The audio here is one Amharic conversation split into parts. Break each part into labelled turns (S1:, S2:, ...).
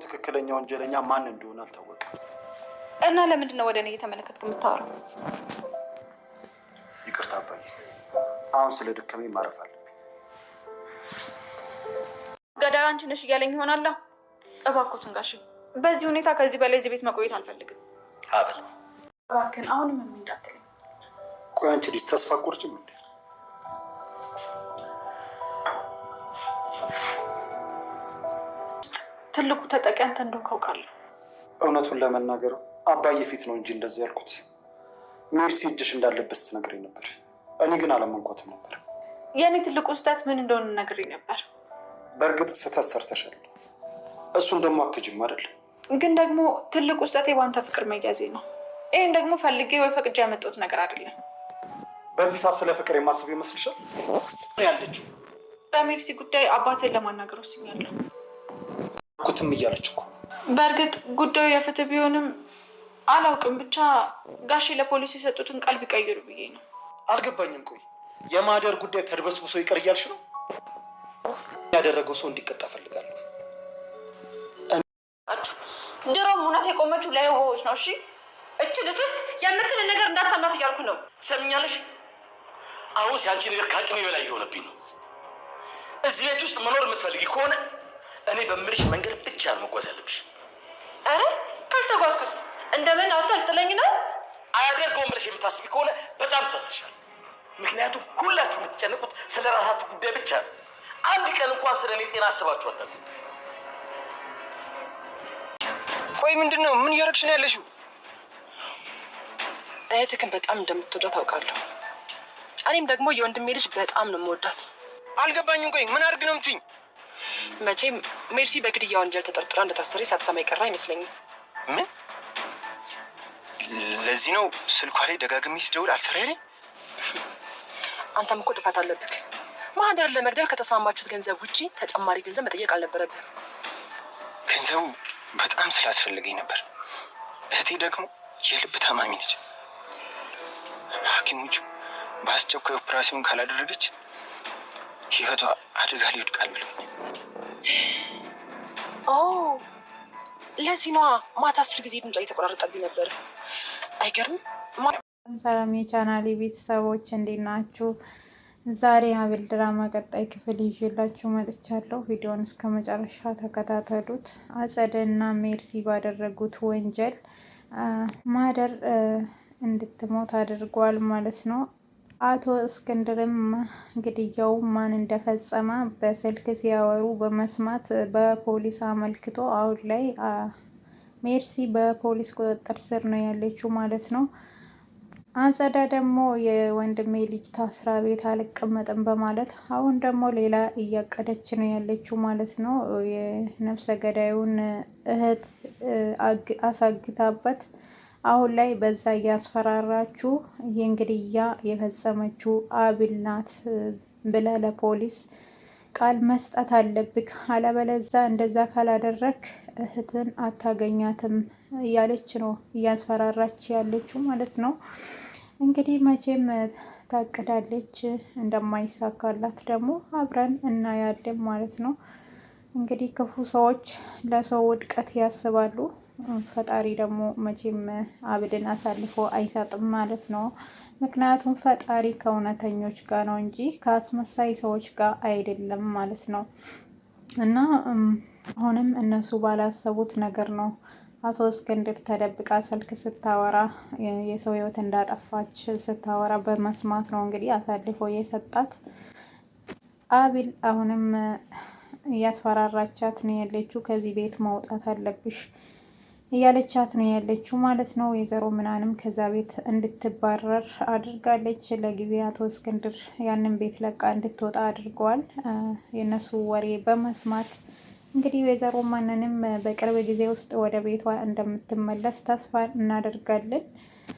S1: ትክክለኛ ወንጀለኛ ማን እንደሆነ አልታወቀም።
S2: እና ለምንድን ነው ወደ እኔ እየተመለከትክ የምታወራው?
S1: ይቅርታ አባዬ፣ አሁን ስለ ደከመኝ ማረፍ አለብኝ።
S2: ገዳዩ አንቺ ነሽ እያለኝ ይሆናላ። እባክዎትን ጋሽ፣ በዚህ ሁኔታ ከዚህ በላይ እዚህ ቤት መቆየት አልፈልግም።
S1: አበል
S2: እባክህን፣ አሁንም ምን እንዳትለኝ።
S1: ቆይ አንቺ ልጅ ተስፋ ቆርጭም እንዴ?
S2: ትልቁ ተጠቂ አንተ እንደሆንክ አውቃለሁ።
S1: እውነቱን ለመናገር አባዬ ፊት ነው እንጂ እንደዚህ ያልኩት ሜርሲ እጅሽ እንዳለበት ስትነግረኝ ነበር። እኔ ግን አላመንኳትም ነበር።
S2: የእኔ ትልቁ ስህተት ምን እንደሆነ ነግሬኝ ነበር።
S1: በእርግጥ ስህተት ሰርተሻል። እሱን ደግሞ አክጅም አይደል?
S2: ግን ደግሞ ትልቁ ስህተቴ በአንተ ፍቅር መያዜ ነው። ይህን ደግሞ ፈልጌ ወይ ፈቅጄ ያመጣሁት ነገር አይደለም።
S1: በዚህ ሰዓት ስለ ፍቅር የማስብ ይመስልሻል? ያለችው
S2: በሜርሲ ጉዳይ አባቴን ለማናገር ወስኛለሁ።
S1: ኩትም እያለች እኮ።
S2: በእርግጥ ጉዳዩ የፍትህ ቢሆንም አላውቅም። ብቻ ጋሼ ለፖሊስ የሰጡትን ቃል ቢቀይሩ ብዬ ነው።
S1: አልገባኝም። ቆይ የማደር ጉዳይ ተድበስብሶ ይቀር እያልሽ ነው? ያደረገው ሰው እንዲቀጣ ፈልጋለሁ።
S2: ድሮም እውነት የቆመችው ለየዋሆች ነው። እሺ እቺ ልስስት የምትልን ነገር እንዳታምናት እያልኩ ነው።
S3: ትሰምኛለሽ? አሁን ሲያንቺ ነገር ከአቅሜ በላይ የሆነብኝ ነው። እዚህ ቤት ውስጥ መኖር የምትፈልጊ ከሆነ እኔ በምልሽ መንገድ ብቻ ነው መጓዝ ያለብሽ።
S2: አረ ካልተጓዝኩስ እንደምን አታልጥለኝ ነው?
S3: አያደርገውም ብለሽ የምታስቢ ከሆነ በጣም ተሳስተሻል። ምክንያቱም ሁላችሁ የምትጨነቁት ስለ ራሳችሁ ጉዳይ ብቻ ነው። አንድ ቀን እንኳን ስለ እኔ ጤና አስባችሁ አታውቁም።
S4: ቆይ ምንድን ነው? ምን እያደረግሽ ነው ያለሽው?
S5: እህትህን በጣም እንደምትወዳት አውቃለሁ። እኔም ደግሞ የወንድሜ ልጅ በጣም ነው የምወዳት።
S4: አልገባኝም። ቆይ ምን አድርግ ነው የምትይኝ?
S5: መቼም ሜርሲ በግድያ ወንጀል ተጠርጥራ እንደታሰረች ሳትሰማ የቀረ አይመስለኝም።
S4: ምን? ለዚህ ነው ስልኳ ላይ ደጋግሜ ስደውል አልሰራ ያለኝ?
S5: አንተም እኮ ጥፋት አለብህ። ማህደርን ለመግደል ከተስማማችሁት ገንዘብ ውጪ ተጨማሪ ገንዘብ መጠየቅ አልነበረብህም።
S4: ገንዘቡ በጣም ስላስፈለገኝ ነበር። እህቴ ደግሞ የልብ ታማሚ ነች። ሐኪሞቹ በአስቸኳይ ኦፕራሲዮን ካላደረገች ህይወቷ አደጋ ላይ ይወድቃል ብሎኝ።
S5: ለዚህ ነዋ ማታ 10 ጊዜ ድምጿ እየተቆራረጠብኝ ነበር። አይገርምም?
S6: ሰላም የቻናሌ ቤተሰቦች እንዴት ናችሁ? ዛሬ ሐብል ድራማ ቀጣይ ክፍል ይዤላችሁ መጥቻለሁ። ቪዲዮውን እስከ መጨረሻ ተከታተሉት። አጸደና ሜርሲ ባደረጉት ወንጀል ማህደር እንድትሞት አድርጓል ማለት ነው። አቶ እስክንድርም ግድያው ማን እንደፈጸመ በስልክ ሲያወሩ በመስማት በፖሊስ አመልክቶ አሁን ላይ ሜርሲ በፖሊስ ቁጥጥር ስር ነው ያለችው ማለት ነው። አጸዳ ደግሞ የወንድሜ ልጅ ታስራ ቤት አልቀመጥም በማለት አሁን ደግሞ ሌላ እያቀደች ነው ያለችው ማለት ነው። የነፍሰ ገዳዩን እህት አሳግታበት አሁን ላይ በዛ እያስፈራራችሁ ይህን ግድያ የፈጸመችው አቢል ናት ብለ ለፖሊስ ቃል መስጠት አለብክ፣ አለበለዛ እንደዛ ካላደረክ እህትን አታገኛትም እያለች ነው እያስፈራራች ያለችው ማለት ነው። እንግዲህ መቼም ታቅዳለች፣ እንደማይሳካላት ደግሞ አብረን እናያለን ማለት ነው። እንግዲህ ክፉ ሰዎች ለሰው ውድቀት ያስባሉ፣ ፈጣሪ ደግሞ መቼም አብልን አሳልፎ አይሰጥም ማለት ነው። ምክንያቱም ፈጣሪ ከእውነተኞች ጋር ነው እንጂ ከአስመሳይ ሰዎች ጋር አይደለም ማለት ነው። እና አሁንም እነሱ ባላሰቡት ነገር ነው አቶ እስክንድር ተደብቃ ስልክ ስታወራ የሰው ሕይወት እንዳጠፋች ስታወራ በመስማት ነው እንግዲህ አሳልፎ የሰጣት። አቢል አሁንም እያስፈራራቻት ነው ያለችው። ከዚህ ቤት መውጣት አለብሽ እያለቻት ነው ያለችው ማለት ነው። ወይዘሮ ምናንም ከዛ ቤት እንድትባረር አድርጋለች። ለጊዜ አቶ እስክንድር ያንን ቤት ለቃ እንድትወጣ አድርገዋል። የነሱ ወሬ በመስማት እንግዲህ ወይዘሮ ማንንም በቅርብ ጊዜ ውስጥ ወደ ቤቷ እንደምትመለስ ተስፋ እናደርጋለን።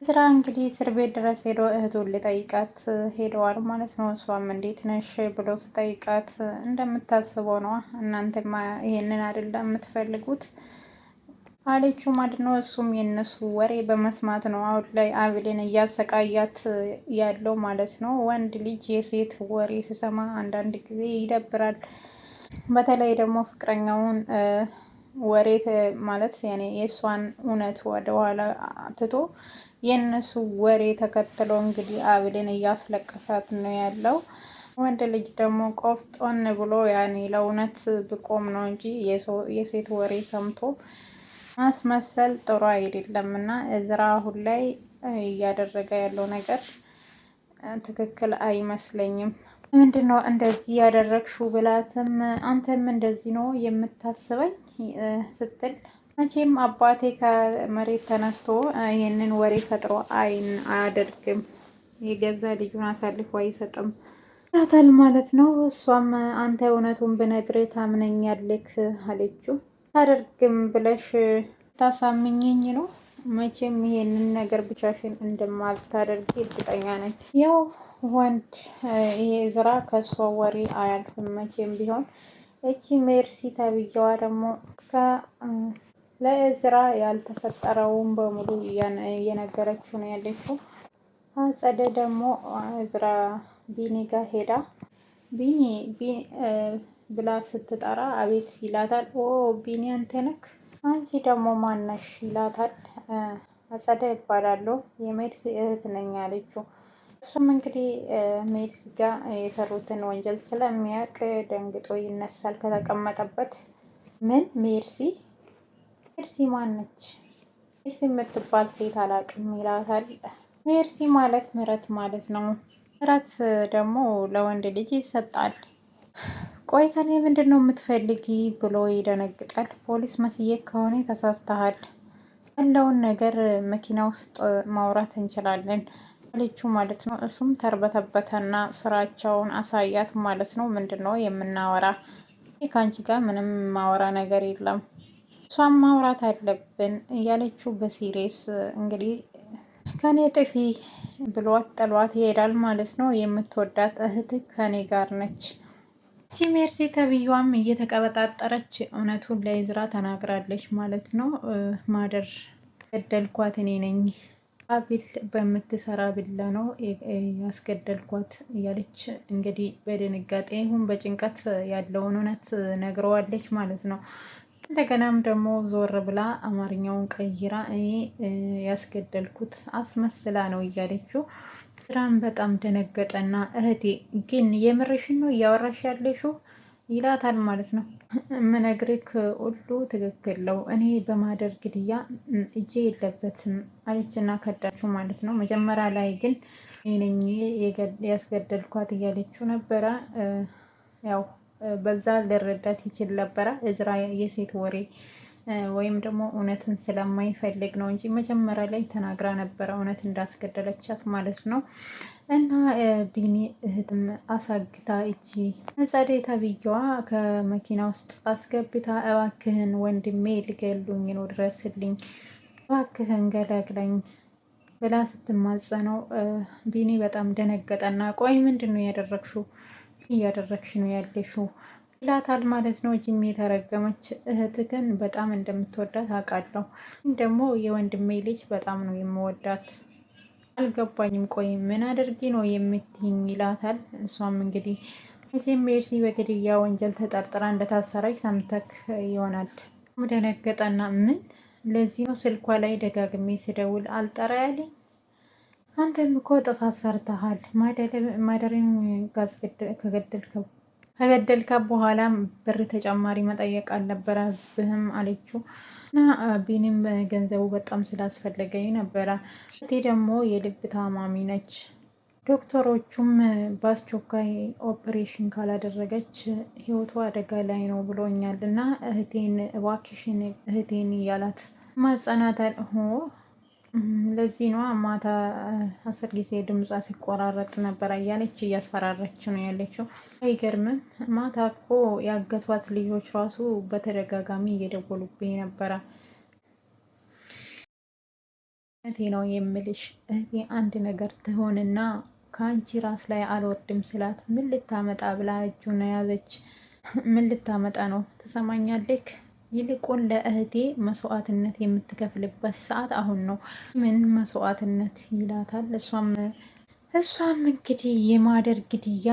S6: ስራ እንግዲህ እስር ቤት ድረስ ሄዶ እህቱን ሊጠይቃት ሄደዋል ማለት ነው። እሷም እንዴት ነሽ ብሎ ስጠይቃት እንደምታስበው ነው፣ እናንተማ ይሄንን አይደለም የምትፈልጉት አለችው ማለት ነው። እሱም የነሱ ወሬ በመስማት ነው አሁን ላይ አብልን እያሰቃያት ያለው ማለት ነው። ወንድ ልጅ የሴት ወሬ ሲሰማ አንዳንድ ጊዜ ይደብራል። በተለይ ደግሞ ፍቅረኛውን ወሬ ማለት ያኔ የእሷን እውነት ወደኋላ ትቶ የእነሱ ወሬ ተከትሎ እንግዲህ አቤልን እያስለቀሳት ነው ያለው። ወንድ ልጅ ደግሞ ቆፍጦን ብሎ ያኔ ለእውነት ብቆም ነው እንጂ የሴት ወሬ ሰምቶ ማስመሰል ጥሩ አይደለም። እና እዝራ አሁን ላይ እያደረገ ያለው ነገር ትክክል አይመስለኝም። ምንድን ነው እንደዚህ ያደረግሽው ብላትም አንተም እንደዚህ ነው የምታስበኝ ስትል መቼም አባቴ ከመሬት ተነስቶ ይህንን ወሬ ፈጥሮ አያደርግም፣ የገዛ ልጁን አሳልፎ አይሰጥም ታታል ማለት ነው። እሷም አንተ እውነቱን ብነግርህ ታምነኛለህ አለችው። ታደርግም ብለሽ ታሳምኝኝ ነው? መቼም ይሄንን ነገር ብቻሽን እንደማታደርጊ እርግጠኛ ነኝ። ያው ወንድ ይሄ እዝራ ከእሷ ወሬ አያልፍም መቼም ቢሆን። እቺ ሜርሲ ተብዬዋ ደግሞ ለእዝራ ያልተፈጠረውን በሙሉ እየነገረችው ነው ያለችው። አጸደ ደግሞ እዝራ ቢኒ ጋር ሄዳ ቢኒ ብላ ስትጠራ አቤት ይላታል። ኦ ቢኒ አንተ ነክ? አንቺ ደግሞ ማነሽ ይላታል። አጸደ ይባላለሁ የሜርሲ እህት ነኝ አለችው። እሱም እንግዲህ ሜርሲ ጋር የሰሩትን ወንጀል ስለሚያውቅ ደንግጦ ይነሳል ከተቀመጠበት። ምን ሜርሲ ማነች? ሜርሲ የምትባል ሴት አላውቅም ይላታል። ሜርሲ ማለት ምህረት ማለት ነው። ምህረት ደግሞ ለወንድ ልጅ ይሰጣል። ቆይ ከኔ ምንድን ነው የምትፈልጊ ብሎ ይደነግጣል። ፖሊስ መስዬ ከሆነ ተሳስተሃል፣ ያለውን ነገር መኪና ውስጥ ማውራት እንችላለን አለችው ማለት ነው። እሱም ተርበተበተና ፍራቻውን አሳያት ማለት ነው። ምንድን ነው የምናወራ? ከአንቺ ጋር ምንም ማወራ ነገር የለም፣ እሷም ማውራት አለብን እያለችው በሲሪየስ እንግዲህ ከኔ ጥፊ ብሏት ጥሏት ይሄዳል ማለት ነው። የምትወዳት እህት ከኔ ጋር ነች። እቺ ሜርሲ ተብዬዋም እየተቀበጣጠረች እውነቱን ለእዝራ ተናግራለች ማለት ነው። ማደር ገደልኳት እኔ ነኝ፣ አቤል በምትሰራ ብላ ነው ያስገደልኳት እያለች እንግዲህ በድንጋጤ ይሁን በጭንቀት ያለውን እውነት ነግረዋለች ማለት ነው። እንደገናም ደግሞ ዞር ብላ አማርኛውን ቀይራ እኔ ያስገደልኩት አስመስላ ነው እያለችው እዝራም በጣም ደነገጠና እህቴ ግን የምርሽን ነው እያወራሽ ያለሽው ይላታል ማለት ነው። ምነግርክ ሁሉ ትክክል ነው፣ እኔ በማደር ግድያ እጄ የለበትም አለችና ከዳችው ማለት ነው። መጀመሪያ ላይ ግን እኔ ያስገደልኳት እያለችው ነበረ። ያው በዛ ልረዳት ይችል ነበረ። እዝራ የሴት ወሬ ወይም ደግሞ እውነትን ስለማይፈልግ ነው እንጂ መጀመሪያ ላይ ተናግራ ነበረ እውነት እንዳስገደለቻት ማለት ነው። እና ቢኒ እህትም አሳግታ እጂ አጸደ ተብዬዋ ከመኪና ውስጥ አስገብታ እባክህን ወንድሜ ሊገሉኝ ነው ድረስልኝ፣ እባክህን ገላግለኝ ብላ ስትማጸነው ቢኒ በጣም ደነገጠና ቆይ ምንድን ነው ያደረግሽው? እያደረግሽ ነው ያለሽው ይላታል ማለት ነው። እጅም የተረገመች እህትህን በጣም እንደምትወዳት አውቃለሁ፣ ደግሞ የወንድሜ ልጅ በጣም ነው የምወዳት፣ አልገባኝም፣ ቆይ ምን አድርጊ ነው የምትይኝ ይላታል። እሷም እንግዲህ መቼም ሜርሲ በግድያ ወንጀል ተጠርጥራ እንደታሰረች ሰምተክ ይሆናል። ደነገጠና ምን ለዚህ ነው ስልኳ ላይ ደጋግሜ ስደውል አልጠራ ያለኝ? አንተም እኮ ጥፋት ሰርተሃል፣ ማደርን ከገደልከ በኋላ ብር ተጨማሪ መጠየቅ አልነበረብህም አለችው። እና ቢኒም ገንዘቡ በጣም ስላስፈለገኝ ነበረ፣ እህቴ ደግሞ የልብ ታማሚ ነች፣ ዶክተሮቹም በአስቸኳይ ኦፕሬሽን ካላደረገች ህይወቷ አደጋ ላይ ነው ብሎኛል እና እህቴን እባክሽን እህቴን እያላት ማጸናታል። ለዚህ ነው ማታ 10 ጊዜ ድምጿ ሲቆራረጥ ነበር እያለች እያስፈራረች ነው ያለችው። አይገርምም? ማታ እኮ ያገቷት ልጆች ራሱ በተደጋጋሚ እየደወሉብኝ ነበረ። እህቴ ነው የምልሽ፣ እህቴ አንድ ነገር ትሆንና ከአንቺ ራስ ላይ አልወርድም ስላት ምን ልታመጣ ብላ እጁን ያዘች። ምን ልታመጣ ነው? ትሰማኛለክ? ይልቁን ለእህቴ መስዋዕትነት የምትከፍልበት ሰዓት አሁን ነው። ምን መስዋዕትነት ይላታል። እሷም እሷም እንግዲህ የማደር ግድያ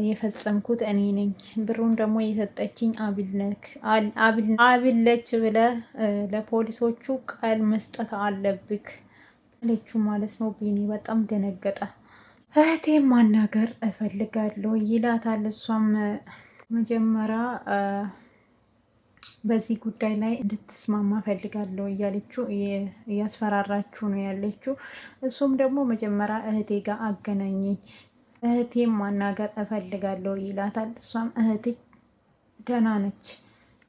S6: የፈጸምኩት እኔ ነኝ፣ ብሩን ደግሞ የሰጠችኝ አብለች ብለ ለፖሊሶቹ ቃል መስጠት አለብክ አለችው ማለት ነው። ቢኒ በጣም ደነገጠ። እህቴ ማናገር እፈልጋለሁ ይላታል። እሷም መጀመሪያ በዚህ ጉዳይ ላይ እንድትስማማ ፈልጋለሁ እያለችው እያስፈራራችሁ ነው ያለችው። እሱም ደግሞ መጀመሪያ እህቴ ጋር አገናኘኝ፣ እህቴም ማናገር እፈልጋለሁ ይላታል። እሷም እህቴ ደህና ነች፣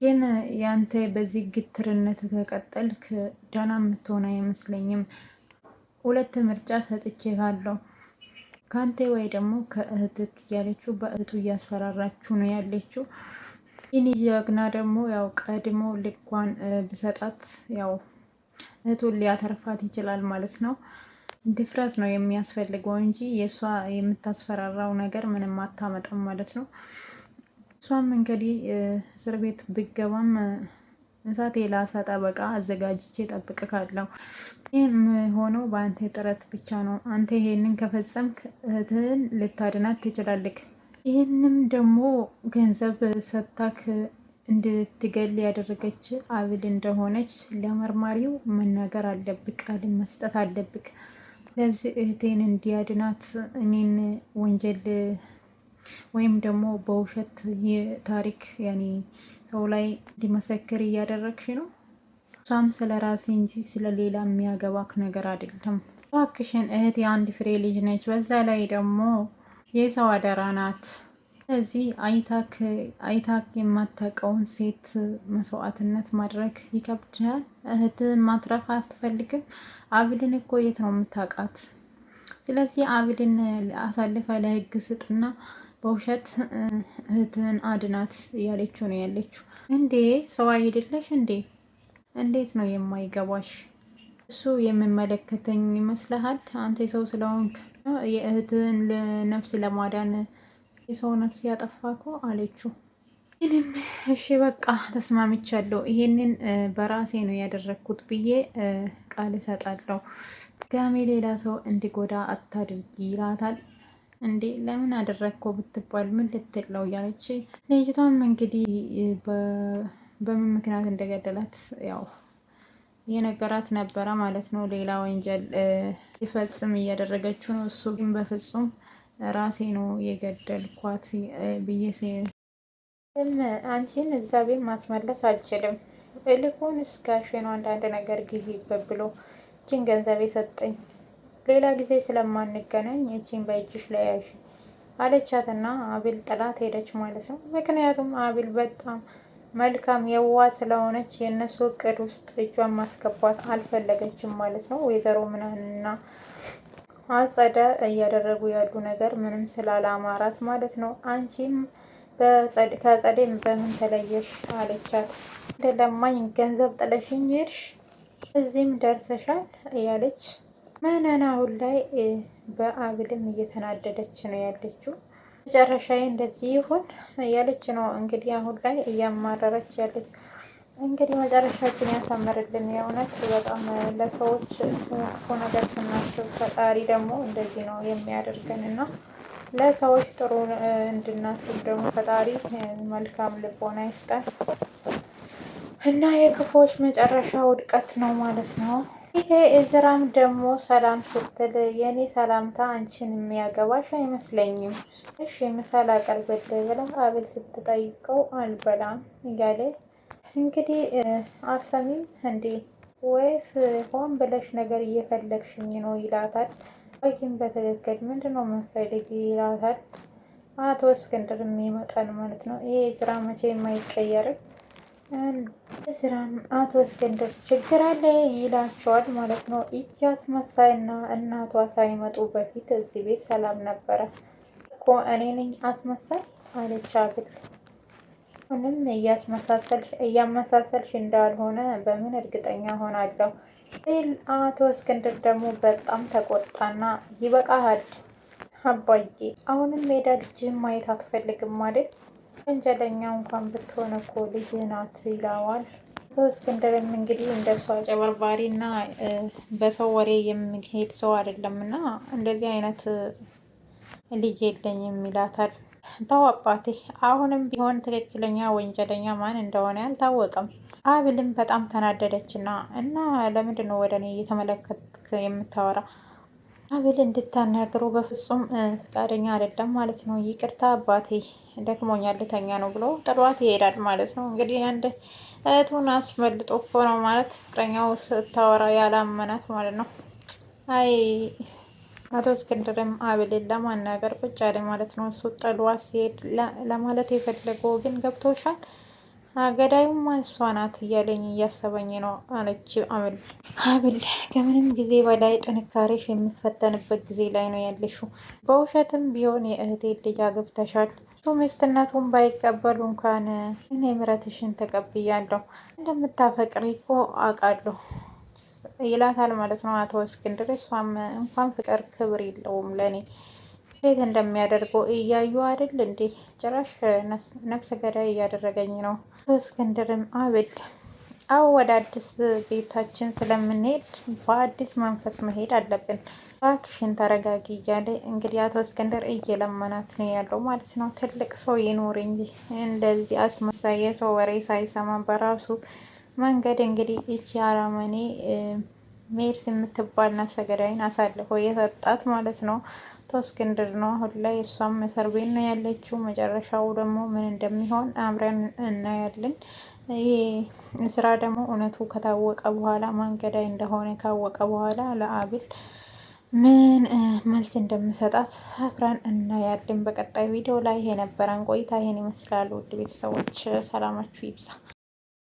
S6: ግን ያንተ በዚህ ግትርነት ከቀጠልክ ደህና የምትሆን አይመስለኝም። ሁለት ምርጫ ሰጥቼሃለሁ፣ ከአንተ ወይ ደግሞ ከእህትክ እያለችው በእህቱ እያስፈራራችሁ ነው ያለችው። ይህን ጀግና ደግሞ ያው ቀድሞ ልኳን ብሰጣት ያው እህቱን ሊያተርፋት ይችላል ማለት ነው። ድፍረት ነው የሚያስፈልገው እንጂ የእሷ የምታስፈራራው ነገር ምንም አታመጣም ማለት ነው። እሷም እንግዲህ እስር ቤት ብገባም እሳት የላሳ ጠበቃ አዘጋጅቼ ጠብቅካለሁ። ይህም ሆነው በአንተ ጥረት ብቻ ነው። አንተ ይሄንን ከፈጸምክ እህትህን ልታድናት ትችላለህ። ይህንም ደግሞ ገንዘብ ሰታክ እንድትገል ያደረገች አብል እንደሆነች ለመርማሪው መናገር አለብክ፣ ቃልን መስጠት አለብክ። ስለዚህ እህቴን እንዲያድናት እኔን ወንጀል ወይም ደግሞ በውሸት ታሪክ ያኔ ሰው ላይ እንዲመሰክር እያደረግሽ ነው። እሷም ስለ ራሴ እንጂ ስለ ሌላ የሚያገባክ ነገር አይደለም። እባክሽን እህቴ አንድ ፍሬ ልጅ ነች፣ በዛ ላይ ደግሞ የሰው አደራ ናት። ስለዚህ አይታክ የማታውቀውን ሴት መስዋዕትነት ማድረግ ይከብዳል። እህትን ማትረፍ አትፈልግም። አብልን እኮ የት ነው የምታውቃት? ስለዚህ አብልን አሳልፈ ለህግ ስጥና በውሸት እህትን አድናት እያለችው ነው ያለችው። እንዴ ሰው አይደለሽ እንዴ? እንዴት ነው የማይገባሽ? እሱ የሚመለከተኝ ይመስልሃል? አንተ ሰው ስለሆንክ የእህትን ነፍስ ለማዳን የሰው ነፍስ ያጠፋኩ አለችው። ይህንም እሺ በቃ ተስማምቻለሁ፣ ይሄንን በራሴ ነው ያደረግኩት ብዬ ቃል እሰጣለሁ፣ ድጋሜ ሌላ ሰው እንዲጎዳ አታድርጊ ይላታል። እንዴ ለምን አደረግከው ብትባል ምን ልትል ነው እያለች ልጅቷም እንግዲህ በምን ምክንያት እንደገደላት ያው የነገራት ነበረ ማለት ነው። ሌላ ወንጀል ሊፈጽም እያደረገችው ነው። እሱ ግን በፍጹም ራሴ ነው የገደልኳት ብዬ አንቺን እዛ ቤት ማስመለስ አልችልም፣ እልኩን እስጋሽ ነው አንዳንድ ነገር ግዢበት ብሎ እችን ገንዘብ የሰጠኝ፣ ሌላ ጊዜ ስለማንገናኝ እችን በእጅሽ ላይ ያዥ አለቻትና አቤል ጥላት ሄደች ማለት ነው። ምክንያቱም አቤል በጣም መልካም የዋህ ስለሆነች የእነሱ እቅድ ውስጥ እጇን ማስገባት አልፈለገችም ማለት ነው። ወይዘሮ ምናንና አጸደ እያደረጉ ያሉ ነገር ምንም ስላላማራት ማለት ነው። አንቺም ከጸደም በምን ተለየሽ አለቻት። እንደለማኝ ገንዘብ ጥለሽኝ ሄድሽ፣ እዚህም ደርሰሻል እያለች መነን አሁን ላይ በአብልም እየተናደደች ነው ያለችው። መጨረሻዬ እንደዚህ ይሁን እያለች ነው እንግዲህ አሁን ላይ እያማረረች ያለች። እንግዲህ መጨረሻችን ያሳምርልን። የእውነት በጣም ለሰዎች ክፉ ነገር ስናስብ ፈጣሪ ደግሞ እንደዚህ ነው የሚያደርገን እና ለሰዎች ጥሩ እንድናስብ ደግሞ ፈጣሪ መልካም ልቦና ይስጠን እና የክፎች መጨረሻ ውድቀት ነው ማለት ነው። ይሄ እዝራም ደግሞ ሰላም ስትል የኔ ሰላምታ አንቺን የሚያገባሽ አይመስለኝም፣ እሺ ምሳል አቀርብልህ ብላ አብል ስትጠይቀው አልበላም እያለ እንግዲህ አሰሚም እንዴ ወይስ ሆን ብለሽ ነገር እየፈለግሽኝ ነው ይላታል። ወይም በትክክል ምንድነው የምንፈልግ ይላታል። አቶ እስክንድር ይመጣል ማለት ነው። ይሄ እዝራ መቼም አይቀየርም። እዝራም አቶ እስክንድር ችግር አለ ይላቸዋል ማለት ነው። ይቺ አስመሳይና እናቷ ሳይመጡ በፊት እዚህ ቤት ሰላም ነበረ እኮ እኔ ነኝ አስመሳይ አለች አብል። ምንም እያመሳሰልሽ እንዳልሆነ በምን እርግጠኛ ሆናለሁ? አቶ እስክንድር ደግሞ በጣም ተቆጣና ይበቃሃል አባዬ፣ አሁንም ሜዳ ልጅህን ማየት አትፈልግም አይደል? ወንጀለኛ እንኳን ብትሆን እኮ ልጅህ ናት ይለዋል። እስክንድርም እንግዲህ እንደሷ አጨበርባሪ እና በሰው ወሬ የሚሄድ ሰው አይደለም እና እንደዚህ አይነት ልጅ የለኝም ይላታል። ተው አባቴ፣ አሁንም ቢሆን ትክክለኛ ወንጀለኛ ማን እንደሆነ አልታወቀም። አብልም በጣም ተናደደች እና ለምንድን ነው ወደ እኔ እየተመለከትክ የምታወራ? አብል እንድታናግረው በፍጹም ፈቃደኛ አይደለም ማለት ነው። ይቅርታ አባቴ ደክሞኛል ልተኛ ነው ብሎ ጥሏት ይሄዳል ማለት ነው። እንግዲህ አንድ እህቱን አስመልጦ እኮ ነው ማለት ፍቅረኛው ስታወራ ያላመናት ማለት ነው። አይ አቶ እስክንድርም አብልን ለማናገር ቁጭ አለ ማለት ነው። እሱ ጥሏት ሲሄድ ለማለት የፈለገው ግን ገብቶሻል፣ ገዳዩማ እሷ ናት እያለኝ እያሰበኝ ነው አለች አብል ከምንም ጊዜ በላይ ጥንካሬሽ የሚፈተንበት ጊዜ ላይ ነው ያለሽው። በውሸትም ቢሆን የእህቴ ልጅ አግብተሻል። እሱ ሚስትነቱን ባይቀበሉ እንኳን እኔ ምረትሽን ተቀብያለሁ፣ እንደምታፈቅሪ እኮ አውቃለሁ ይላታል ማለት ነው አቶ እስክንድር። እሷም እንኳን ፍቅር ክብር የለውም ለእኔ እንዴት እንደሚያደርገው እያዩ አይደል እንዴ? ጭራሽ ነፍሰ ገዳይ እያደረገኝ ነው። እስክንድርም አብል አዎ ወደ አዲስ ቤታችን ስለምንሄድ በአዲስ መንፈስ መሄድ አለብን፣ እባክሽን ተረጋጊ እያለ እንግዲህ አቶ እስክንድር እየለመናት ነው ያለው ማለት ነው። ትልቅ ሰው ይኖር እንጂ እንደዚህ አስመሳይ የሰው ወሬ ሳይሰማ በራሱ መንገድ እንግዲህ እቺ አረመኔ ሜርስ የምትባል ነፍሰ ገዳይን አሳልፎ የሰጣት ማለት ነው አቶ እስክንድር ነው። አሁን ላይ እሷም እስር ቤት ነው ያለችው። መጨረሻው ደግሞ ምን እንደሚሆን አብረን እናያለን። ይህ ስራ ደግሞ እውነቱ ከታወቀ በኋላ ማን ገዳይ እንደሆነ ካወቀ በኋላ ለአብል ምን መልስ እንደምሰጣት አብረን እናያለን በቀጣይ ቪዲዮ ላይ። የነበረን ቆይታ ይሄን ይመስላል። ውድ ቤተሰቦች ሰላማችሁ ይብዛ።